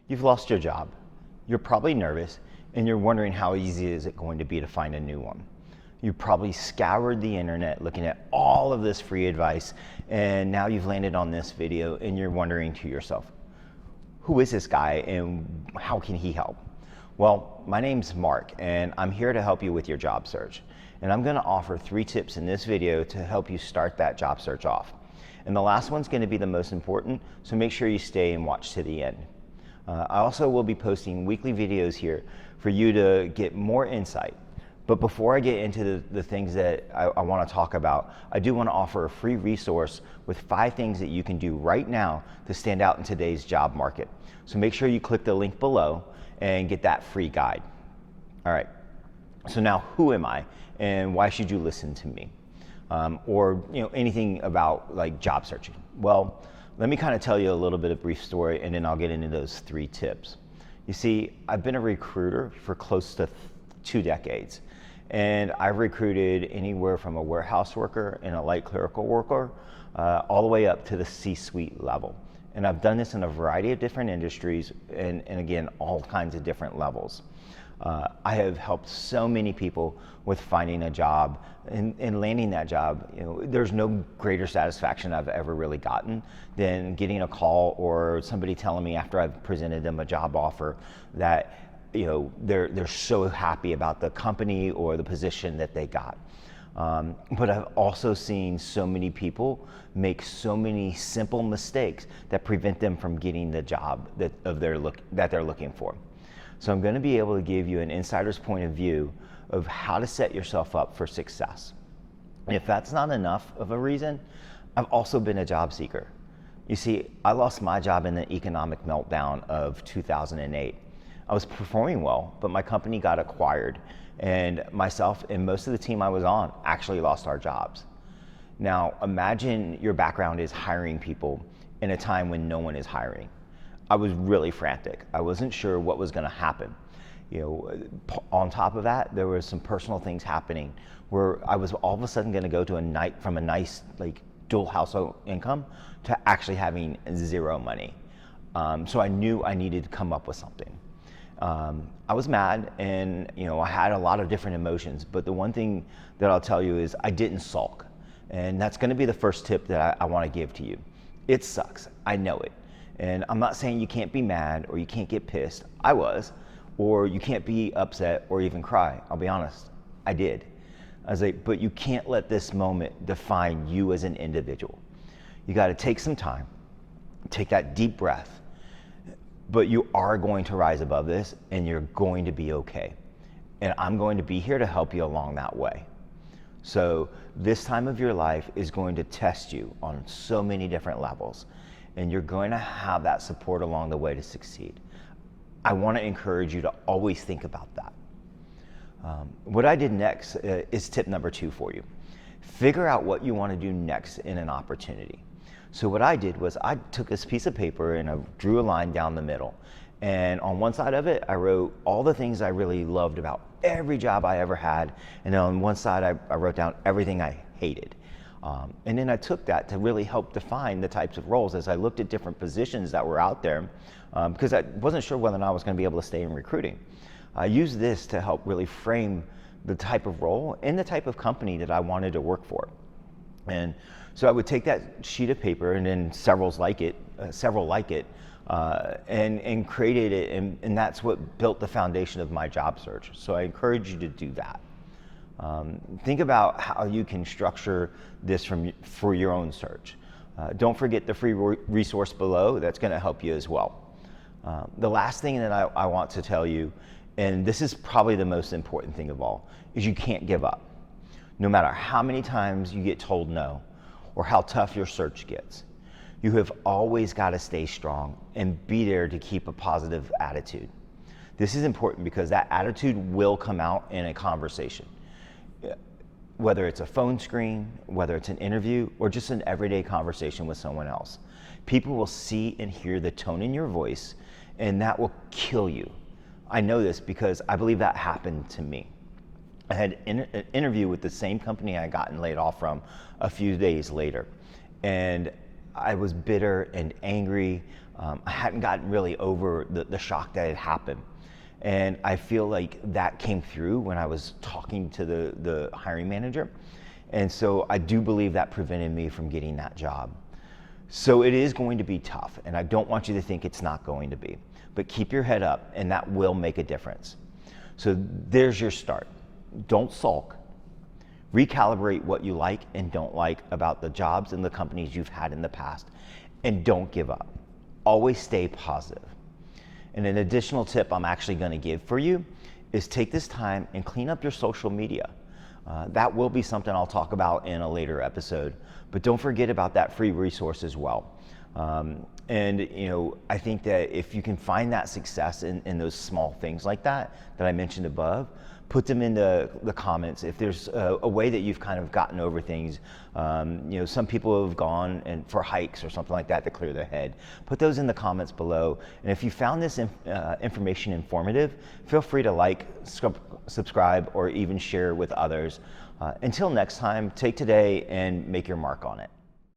You've lost your job. You're probably nervous and you're wondering how easy is it going to be to find a new one. You probably scoured the internet looking at all of this free advice, and now you've landed on this video and you're wondering to yourself, who is this guy and how can he help? Well, my name's Mark and I'm here to help you with your job search. And I'm gonna offer 3 tips in this video to help you start that job search off. And the last one's gonna be the most important, so make sure you stay and watch to the end. I also will be posting weekly videos here for you to get more insight. But before I get into the things that I want to talk about, I do want to offer a free resource with 5 things that you can do right now to stand out in today's job market. So make sure you click the link below and get that free guide. All right, so now who am I and why should you listen to me? Or anything about like job searching. Well, let me kind of tell you a little bit of brief story and then I'll get into those 3 tips. You see, I've been a recruiter for close to 2 decades. And I've recruited anywhere from a warehouse worker and a light clerical worker all the way up to the C-suite level. And I've done this in a variety of different industries and again, all kinds of different levels. I have helped so many people with finding a job and landing that job. There's no greater satisfaction I've ever really gotten than getting a call or somebody telling me after I've presented them a job offer that they're so happy about the company or the position that they got. But I've also seen so many people make so many simple mistakes that prevent them from getting the job that they're looking for. So I'm going to be able to give you an insider's point of view of how to set yourself up for success. And if that's not enough of a reason, I've also been a job seeker. You see, I lost my job in the economic meltdown of 2008. I was performing well, but my company got acquired and myself and most of the team I was on actually lost our jobs. Now, imagine your background is hiring people in a time when no one is hiring. I was really frantic. I wasn't sure what was gonna happen. On top of that, there were some personal things happening where I was all of a sudden gonna go to from a nice like dual household income to actually having 0 money. So I knew I needed to come up with something. I was mad and I had a lot of different emotions, but the one thing that I'll tell you is I didn't sulk. And that's gonna be the first tip that I wanna give to you. It sucks, I know it. And I'm not saying you can't be mad or you can't get pissed, I was, or you can't be upset or even cry. I'll be honest, I did. I was like, but you can't let this moment define you as an individual. You gotta take some time, take that deep breath, but you are going to rise above this and you're going to be okay. And I'm going to be here to help you along that way. So this time of your life is going to test you on so many different levels and you're going to have that support along the way to succeed. I want to encourage you to always think about that. What I did next is tip number 2 for you. Figure out what you want to do next in an opportunity. So what I did was I took this piece of paper and I drew a line down the middle. And on one side of it, I wrote all the things I really loved about every job I ever had. And then on one side, I wrote down everything I hated. And then I took that to really help define the types of roles as I looked at different positions that were out there because I wasn't sure whether or not I was going to be able to stay in recruiting. I used this to help really frame the type of role and the type of company that I wanted to work for. And so I would take that sheet of paper and then several like it, and created it, and that's what built the foundation of my job search. So I encourage you to do that. Think about how you can structure this for your own search. Don't forget the free resource below, that's gonna help you as well. The last thing that I want to tell you, and this is probably the most important thing of all, is you can't give up. No matter how many times you get told no, or how tough your search gets, you have always got to stay strong and be there to keep a positive attitude. This is important because that attitude will come out in a conversation. Whether it's a phone screen, whether it's an interview, or just an everyday conversation with someone else. People will see and hear the tone in your voice, and that will kill you. I know this because I believe that happened to me. I had an interview with the same company I gotten laid off from a few days later. And I was bitter and angry. I hadn't gotten really over the shock that had happened. And I feel like that came through when I was talking to the hiring manager. And so I do believe that prevented me from getting that job. So it is going to be tough, and I don't want you to think it's not going to be. But keep your head up, and that will make a difference. So there's your start. Don't sulk. Recalibrate what you like and don't like about the jobs and the companies you've had in the past, and don't give up. Always stay positive. And an additional tip I'm actually going to give for you is take this time and clean up your social media. That will be something I'll talk about in a later episode, but don't forget about that free resource as well. And I think that if you can find that success in those small things like that I mentioned above, put them in the comments. If there's a way that you've kind of gotten over things, some people have gone and for hikes or something like that to clear their head. Put those in the comments below. And if you found this information informative, feel free to like, subscribe, or even share with others. Until next time, take today and make your mark on it.